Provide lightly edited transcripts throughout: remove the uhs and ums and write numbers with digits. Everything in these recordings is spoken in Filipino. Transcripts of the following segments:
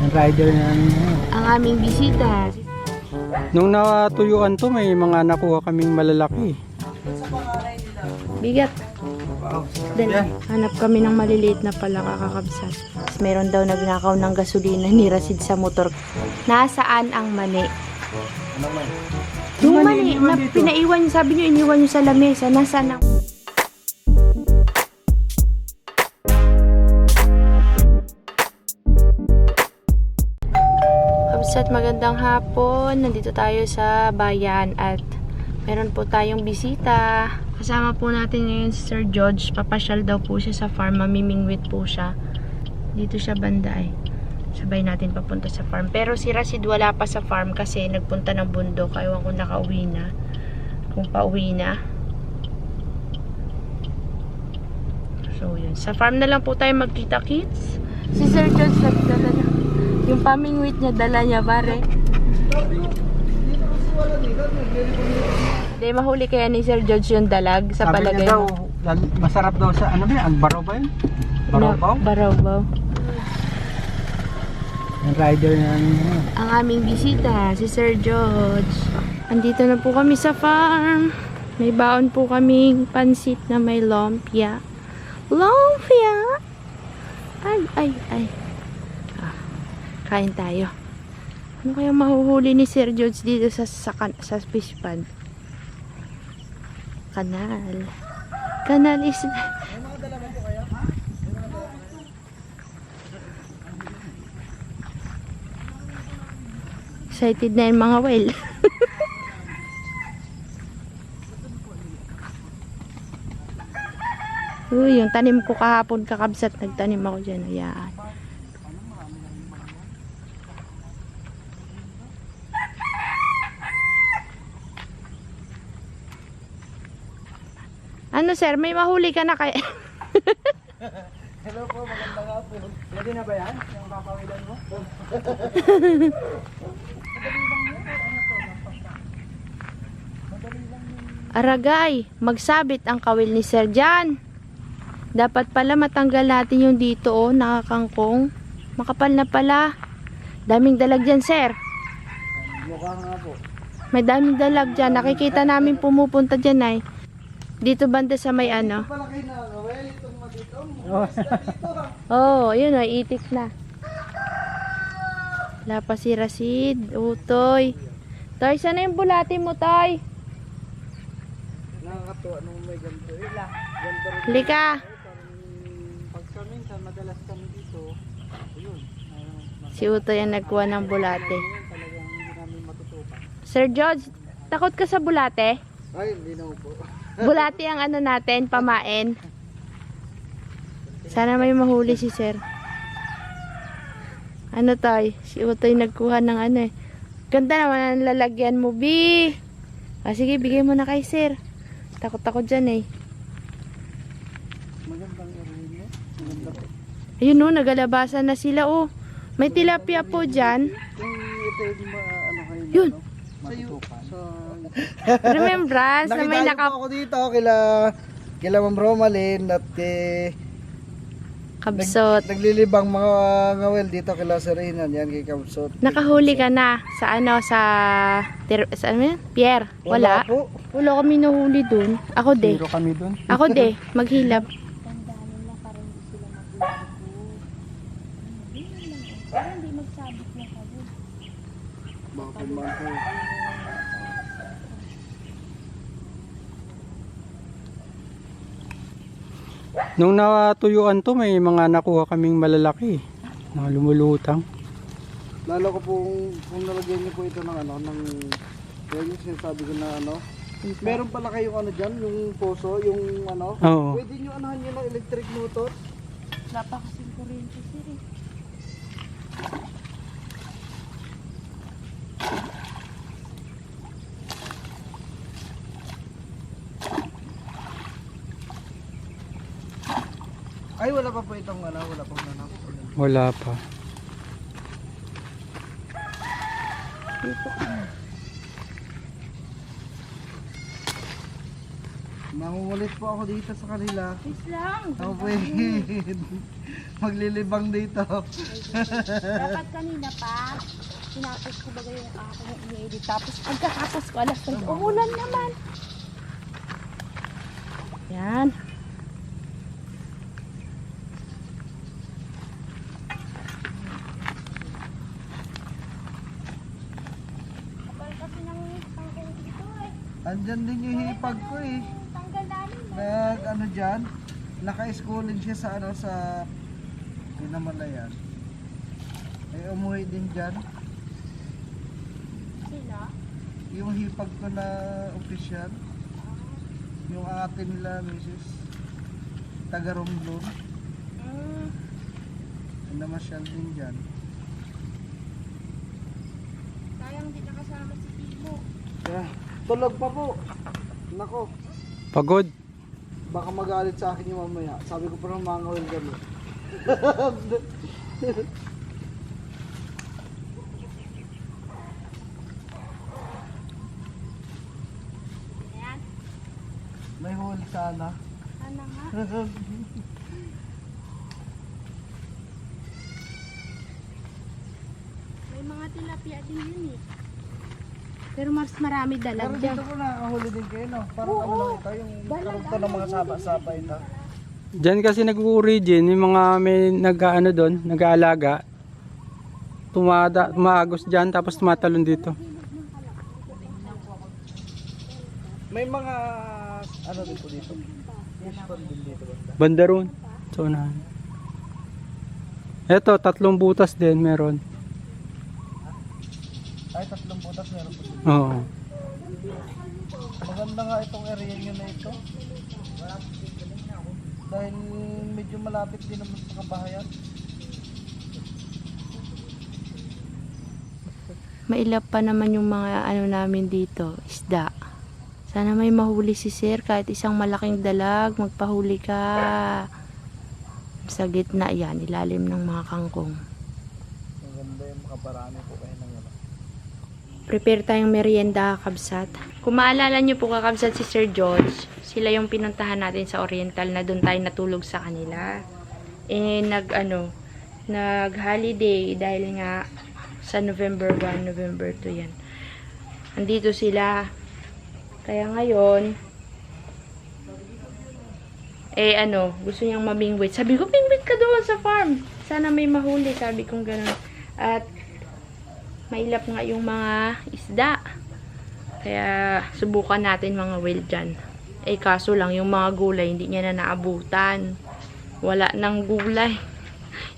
Yung rider na Ang aming bisita. nung natuyuan to, may mga nakuha kaming malalaki. Bigat. Dala. Hanap kami ng maliliit na palaka kakabsat. Meron daw nagnakaw ng gasolina ni Rasid sa motor. Nasaan ang mani? Yung mani na pinaiwan, sabi nyo iniwan nyo sa lamesa. Nasaan ang... Kabsat, magandang hapon. Nandito tayo sa bayan at meron po tayong bisita. Kasama po natin ngayon si Sir George. Papasyal daw po siya sa farm. Mamimingwit po siya. Dito siya banda eh. Sabay natin papunta sa farm. Pero si Rasid wala pa sa farm kasi nagpunta ng bundok. Ewan kung nakauwi na. Kung pauwi na. So yun. Sa farm na lang po tayo magkita kids. Si Sir George nagdala na. Yung pamingwit niya dala niya pare. Hindi, mahuli kaya ni Sir George yung dalag sa Sabi palagay niya daw, mo. masarap daw sa, ano ba yan? Baraw ba yun? Baraw? Baraw-baw. Yung rider na Ang aming bisita, si Sir George. Andito na po kami sa farm. May baon po kaming pansit na may lumpia. Lumpia! Ay. Ah, kain tayo. Ano kaya mahuhuli ni Sir George dito sa fish pond? Kanal is... Excited na yung mga whale. Uy, yung tanim ko kahapon kakabsat, nagtanim ako dyan. Ayan. Ano sir, may mahuli ka na kaya? Hello po, magandang hapon. Pwede na ba yan? Yung kakawilan mo? Aragay, magsabit ang kawil ni Sir Jan. Dapat pala matanggal natin yung dito oh, nakakangkong. Makapal na pala. Daming dalag dyan sir. Mukha nga po. May daming dalag dyan. Nakikita namin pumupunta dyan ay. Dito banda sa may ano. Palaki na, well, itong dito. Oh, yun ay itik na. Wala pa si Rasid. Utoy. Toy, sana yung bulati mo, Toy? Nakakatuwa nung may ganito. Ganito rin. Halika. Pag kami, madalas kami dito. Ayun. Si Utoy ang nagkuha ng bulate. Talagang hindi namin matutupan. Sir George, takot ka sa bulate? Ay, hindi na po. Bulati ang ano natin, pamain. Sana may mahuli si Sir. Ano Toy? Si Utoy nagkuha ng ano eh. Ganda naman ang lalagyan mo, Bi. Ah, sige, bigay mo na kay Sir. Takot ako dyan eh. Magandang area niya. Maganda po. Ayun oh, nagalabasan na sila oh. May tilapia po dyan. Kung ito yung ano kayo Yun. matutupan. Remembrance na may Nakita po ako dito kila Ma'am Romalyn at Kabsot. naglilibang mga ngawel dito kila Serinan yan kay Kabsot. Nakahuli ka na sa ano sa ano yun? Pierre. Wala. po. Wala kami nahuli dun. Ako de. Zero kami dun. Ako de. Maghilap. Bakit man po. Nung natuyuan to, may mga nakuha kaming malalaki. Mga lumulutang. Lalo ko kung nalagyan niyo po ito ng ano, ng yung sinasabi ko na ano. Meron pala kayong ano dyan, yung poso, yung ano. Oo. Pwede nyo anahan nyo ng electric motor. Wala pa kasing kuryente sir eh. Ay, wala pa po itong ano, wala pang nanak. Wala pa. Dito. Nangungulit po ako dito sa kanila. Please lang. Ako po maglilibang dito. Dapat kanina pa, tinapos ko bagay yung aking i-edit. Tapos pagkatapos ko, alas 3, umulan naman. Yan. Kapal kasi ng tanggal dito eh. Andyan din yung hipag ko eh. Tanggal namin. Nag ano dyan, naka-schooling siya sa ano sa Pinamalayan. Ay umuwi din dyan. Sila? Yung hipag ko na official. Yung ate nila, Mrs. Taga Romblon. Namasyal din dyan. Sayang hindi nakasama si Timo. Yeah. Tulog pa po. Nako. Pagod. Baka magalit sa akin yung mamaya. Sabi ko pa ng mga ngawil kami. Ayan. May huli sana. Ano nga? May mga tilapia din yun eh. Pero mas marami Pero dalag dyan. dito ko nakakahuli din kayo, no? Parang ano lang ito, yung karugto ng mga saba-saba ito. Diyan kasi nag-origin, yung mga may nag-ano doon, nag-aalaga. Tumaagos dyan, tapos tumatalon dito. May mga ano din po dito. Fish pond din dito banda. Banda roon. Sa unahan. Eto, 3 butas din meron. Ay, 3 butas meron po dito. Oo. Maganda nga itong area nyo na ito. Dahil medyo malapit din naman sa kabahayan. Mailap pa naman yung mga ano namin dito, isda. Sana may mahuli si Sir, kahit isang malaking dalag, magpahuli ka. Sa gitna yan, ilalim ng mga kangkong. Maganda yung makaparami po kayo ng ano. Prepare tayong merienda, kakabsat. Kung maalala nyo po, kakabsat, si Sir George, sila yung pinuntahan natin sa Oriental na doon tayo natulog sa kanila. Eh, nag-holiday dahil nga sa November 1, November 2 yan. Andito sila. Kaya ngayon, gusto niyang mamingwit. Sabi ko, pingwit ka doon sa farm. Sana may mahuli, sabi kong gano'n. At mailap nga yung mga isda. Kaya subukan natin mga whale dyan. Eh kaso lang, yung mga gulay, hindi niya na naabutan. Wala nang gulay.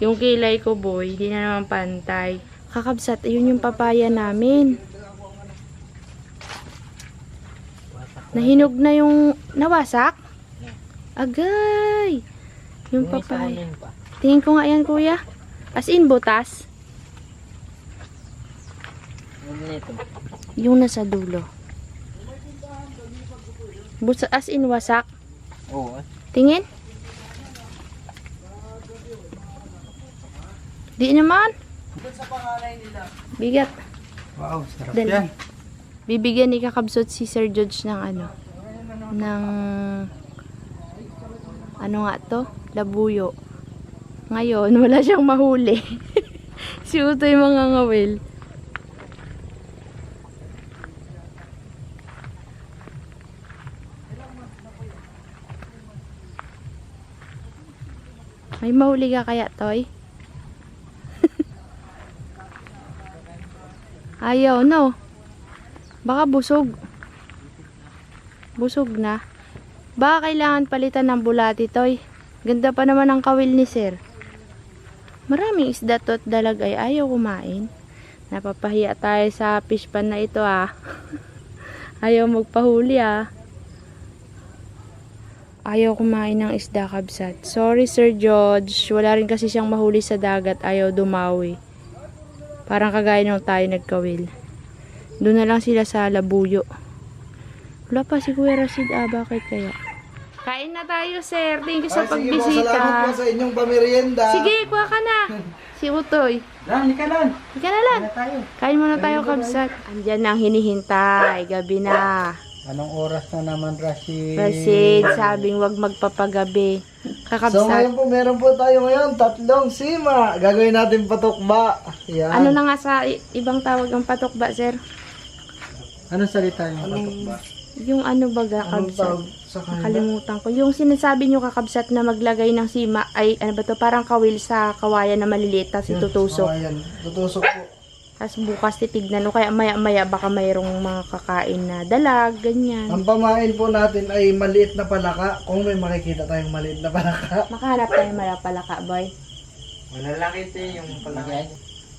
Yung kilay ko, boy, hindi na naman pantay. Kakabsat, ayun yung papaya namin. Nahinog na yung nawasak? Agay! Yung papaya. Tingin ko nga yan, kuya. As in, butas. Yung nasa dulo. As in, wasak. Oo. Tingin. Di naman. Sa panganay nila. Bigat. Wow, sarap Dali. yan. Bibigyan ni kakabsot si Sir George ng ano nga to? Labuyo. Ngayon, wala siyang mahuli. Si Utoy mga ngawil. May mahuli ka kaya, Toy? Ayaw, no? Baka busog. Busog na. Baka kailangan palitan ng bulati, Toy. Ganda pa naman ang kawil ni Sir. Maraming isda to at dalag ay ayaw kumain. Napapahiya tayo sa fish pan na ito, ah. Ayaw magpahuli, ah. Ayaw kumain ng isda, kabsat. Sorry, Sir George. Wala rin kasi siyang mahuli sa dagat. Ayaw dumawi. Parang kagaya nung tayo nagkawil. Doon na lang sila sa labuyo. Wala pa si Kuya Rashid. Bakit kaya? Kain na tayo, Sir. Thank you sa pagbisita. Salamat po sa inyong pamerienda. Sige, kuha ka na. Si Utoy. Halika lang. Ika na lang. Kain muna tayo, kabsat. Andyan na ang hinihintay. Gabi na. Anong oras na naman, Rashid? Rasid, sabing wag magpapagabi. So Kakabsat. ngayon po, meron po tayo ngayon, 3 sima. Gagawin natin patukba. Yan. Ano na nga sa ibang tawag ang patukba, sir? Anong salita yung patukba? Yung ano baga, Anong kabsat? tawag sa kanila? Nakalimutan ko. Yung sinasabi nyo kakabsat na maglagay ng sima ay ano ba to? Parang kawil sa kawayan na maliliit tapos itutusok. Ayan, tutusok po. Tapos bukas titignan o kaya maya-maya baka mayroong mga kakain na dalag, ganyan. Ang pamain po natin ay maliit na palaka. Kung may makikita tayong maliit na palaka. Makahanap tayo malapalaka, boy. Malalaki ito yung palagay.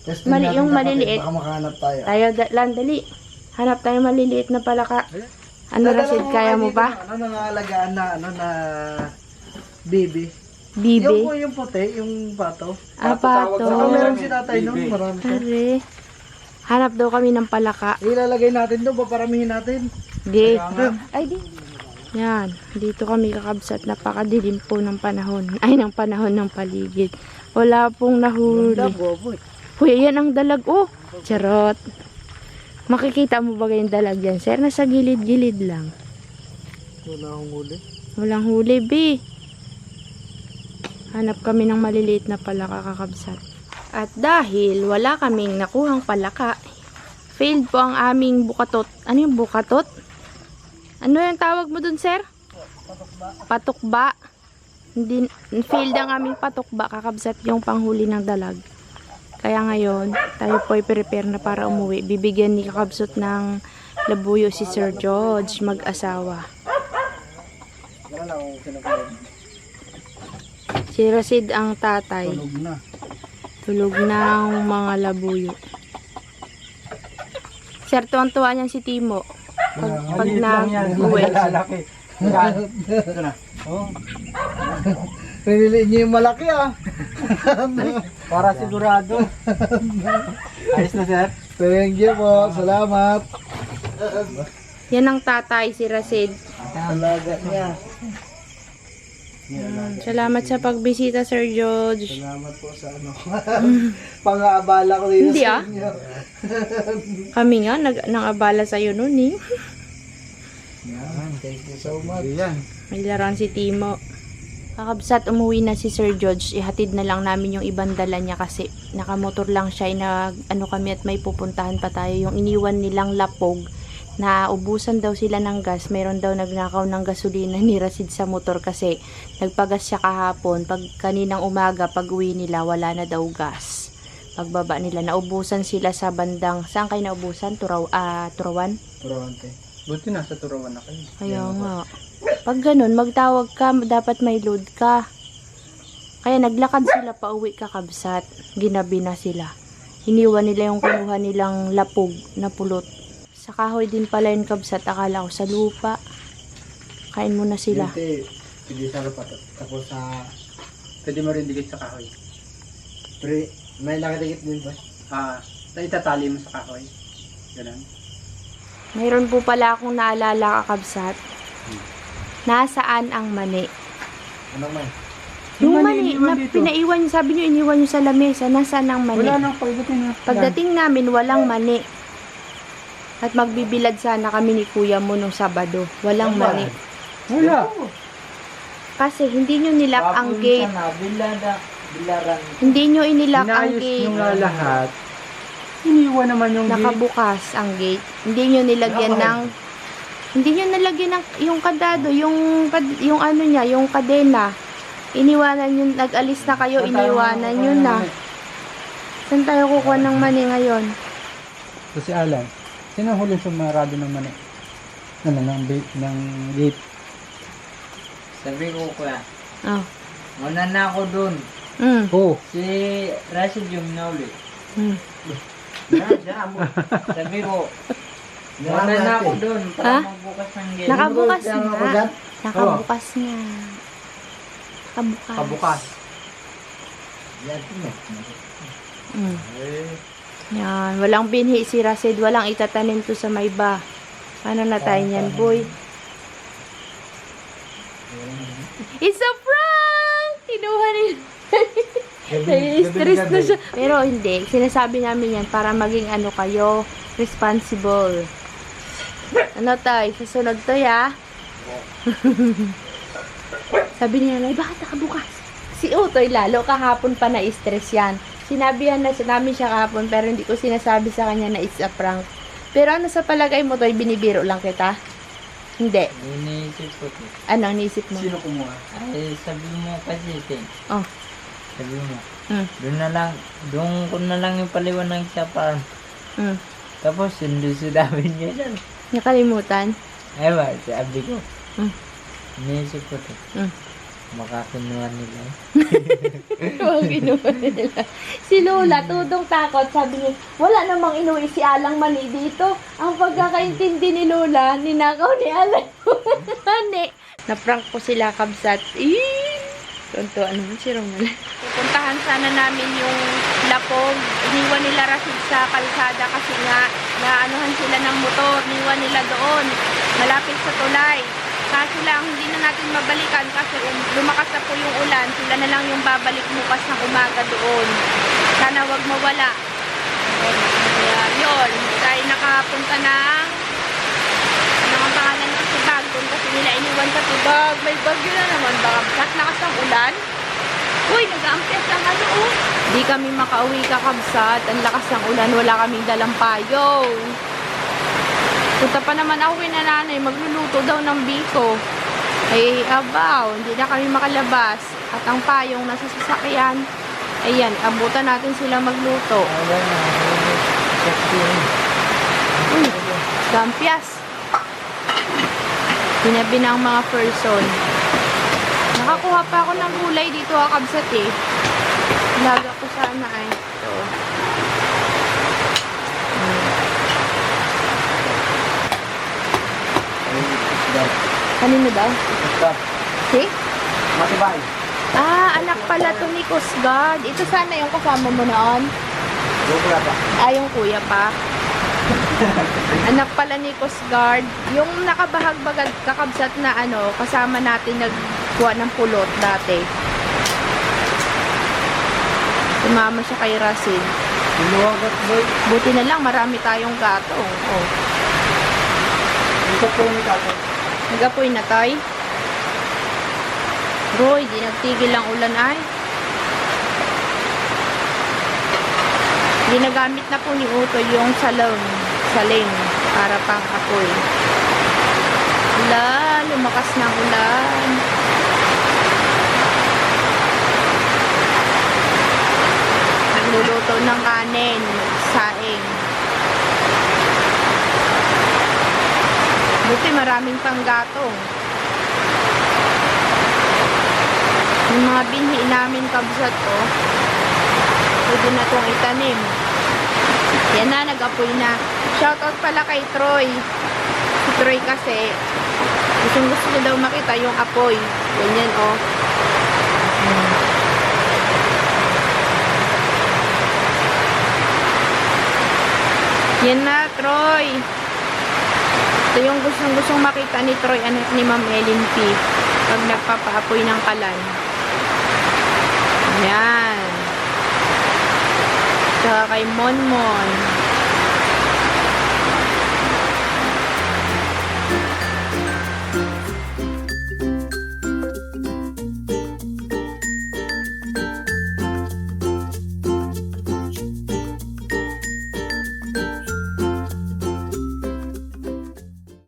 Testing Mali- natin yung kapatid, maliliit. Baka makahanap tayo. Tayo, dali. Hanap tayo maliliit na palaka. Ano, Dadala Rasid, ko kaya kayo mo dito pa? ng Ano, nangangalagaan na, na bibi. Bibe? Yung po yung puti, yung pato. Apato. Saka meron si tatay nun, marami po. Are. Hanap daw kami ng palaka. Ilalagay natin doon, paparamihin natin. Di. Ay, di. Yan. Dito kami kakabsat. Napakadilim po ng panahon. Ay, ng panahon ng paligid. Wala pong nahuli. Boboy. Kuya, yan ang dalag. Oh, charot. Makikita mo ba yung dalag yan, sir? Nasa gilid-gilid lang. Wala akong huli. Walang huli, B. Hanap kami ng maliliit na palaka kakabsat. At dahil wala kaming nakuhang palaka, failed po ang aming bukatot. Ano yung bukatot? Ano yung tawag mo dun, sir? Patukba. Hindi, failed ang aming patukba, kakabsat yung panghuli ng dalag. Kaya ngayon, tayo po ay prepare na para umuwi. Bibigyan ni kakabsat ng labuyo si Sir George, mag-asawa. Wala na akong kinakain. Si Rasid ang tatay. Tunog na. Tulog ng mga labuyo. Sir, tuwang-tuwa niyan si Timo. Pag Maliit lang yan. nag-uwi. Lalaki. Yan. Ito na. Oh, Pinili niyo yung malaki ah. para sigurado. Ayos na, sir. Thank you po. Salamat. Yan ang tatay, si Rasid. Alaga niya. Salamat sa pagbisita, Sir George. Salamat po sa ano. Pang-aabala ko dito Hindi, sa ah. inyo. Kami nga, nang-abala sa'yo nun eh. Yan. Thank you so much. Yan. May laruan si Timo. Kakabsat, umuwi na si Sir George. Ihatid na lang namin yung ibang dala niya kasi nakamotor lang siya. Ano kami at may pupuntahan pa tayo. Yung iniwan nilang lapog na ubusan daw sila ng gas. Meron daw nagnakaw ng gasolina ni Rasid sa motor kasi nagpagas siya kahapon. Pag kaninang umaga, pag uwi nila, wala na daw gas. Pagbaba nila, naubusan sila sa bandang, saan kayo naubusan? Turawan? Turante. Buti nasa Turawan na kayo. Kaya nga. Pag ganun, magtawag ka, dapat may load ka. Kaya naglakad sila pa uwi kakabsat. Ginabi na sila. Iniwan nila yung kinuha nilang lapog na pulot. Sa kahoy din pala yung kabsat. Akala ko sa lupa. Kain muna sila. Hindi sa lupa. Tapos sa... Pwede mo rin dikit sa kahoy. May nakadikit din ba? Itatali mo sa kahoy. Ganun. Mayroon po pala akong naalala kakabsat. Nasaan ang mani? Ano man? Yung Yung mani, iniwan na dito. pinaiwan nyo, sabi nyo iniwan nyo sa lamesa. Nasaan ang mani? Wala nang pagdating na. Pagdating namin, walang mani. At magbibilad sana kami ni kuya mo nung Sabado. Walang mani. Wala. Kasi hindi nyo nilak ang gate. Bilaran. Hindi nyo inilak ang Inayos gate. nyo nga lahat. Iniwan naman yung gate. Nakabukas ang gate. Hindi nyo nilagyan ng... Hindi nyo nilagyan ng... Yung kandado, yung ano niya, yung kadena. Iniwanan nyo, nag-alis na kayo, iniwanan nyo na. Saan tayo kukuha ng mani ngayon? So si Alan, sino huling sumarado ng mani? Ano, ng gate? Sabi ko kuya, Oh. muna na ako dun. Oh, Si Rashid yung nauli. Sabi ko, muna na ako dun Ha? para magbukas ng gate. Nakabukas Ano ba nga. dyan? Nakabukas nga. Nakabukas. kabukas. Mm. Yan. Walang binhi si Rasid. Walang itatanim to sa may ba. Ano na tayo niyan, boy? It's a prank! Kinuha nila. Stress na siya. Pero hindi. Sinasabi namin yan para maging ano kayo, responsible. Ano tay? Susunod to ya? Sabi niya, Nay, bakit nakabukas? Si Utoy lalo, kahapon pa na-stress yan. Sinabihan na namin siya kahapon, pero hindi ko sinasabi sa kanya na it's a prank. Pero ano sa palagay mo, Toy? Binibiro lang kita? Hindi. Iniisip ko. Ano ang isip mo? Sino kumuha? Ay, sabi mo kasi, Ting. Oh. Sabi mo. Mm. Doon ko na lang yung paliwanag sa farm. Mm. Tapos, hindi sinabi niya yan. Nakalimutan? Ay ba, sabi ko. Mm. Iniisip ko to. Mm. Makakinuha nila. Huwag inuwi nila. Si Lola, tudong takot. Sabi niya, wala namang inuwi si Alang Mani dito. Ang pagkakaintindi ni Lola, ninakaw ni Alang Mani. Naprank ko sila, kabsat. Tonto, ano mo si Romel? Pupuntahan sana namin yung Lapog. Iniwan nila Rasid sa kalsada kasi nga naanuhan sila ng motor. Iniwan nila doon. Malapit sa tulay. Kaso lang, hindi na natin mabalikan kasi lumakas na po yung ulan. Sila na lang yung babalik bukas ng umaga doon. Sana wag mawala. Kaya yun, tayo nakapunta ng ano ang pangalan ng Tibag doon kasi nila iniwan sa Tibag. May bagyo na naman. Baka lakas ng ulan. Uy, nag-aampias ang ano oh. Di kami makauwi kakabsat. Ang lakas ng ulan, wala kaming dalang payong. Punta pa naman ako kay nanay, magluluto daw ng biko. Ay, abaw, hindi na kami makalabas. At ang payong nasa sasakyan. Ayan, abutan natin sila magluto. Uy, gampias. Tinabi ng mga person. Nakakuha pa ako ng gulay dito kakabsat eh. Laga ko sana ay. Ito. Kanino daw? Si? Matibay. Ah, anak pala to ni Coast Guard. Ito sana yung kasama mo noon. Bukla pa. Ah, yung kuya pa. Anak pala ni Coast Guard. Yung nakabahag-bagad kakabsat na ano, kasama natin nagkuha ng pulot dati. Sumama siya kay Rasid. Inuwagat boy. Buti na lang, marami tayong gatong. Oh. Ito po yung ikaw. Nagapoy na tayo. Roy, di nagtigil ang ulan ay. Ginagamit na po ni Utoy yung saling para pang apoy. Wala, lumakas na ulan. Nagluluto ng kanin, saing. Buti maraming panggatong. Yung mga binhi namin kabsat ko, pwede na itong itanim. Yan na, nag-apoy na. Shoutout pala kay Troy. Si Troy kasi, gusto niya daw makita yung apoy. Ganyan, oh. Yan na, Troy. Ito yung gustong makita ni Troy, anak ni Ma'am Ellen P. Pag nagpapaapoy ng kalan. Yan. Tsaka kay Monmon.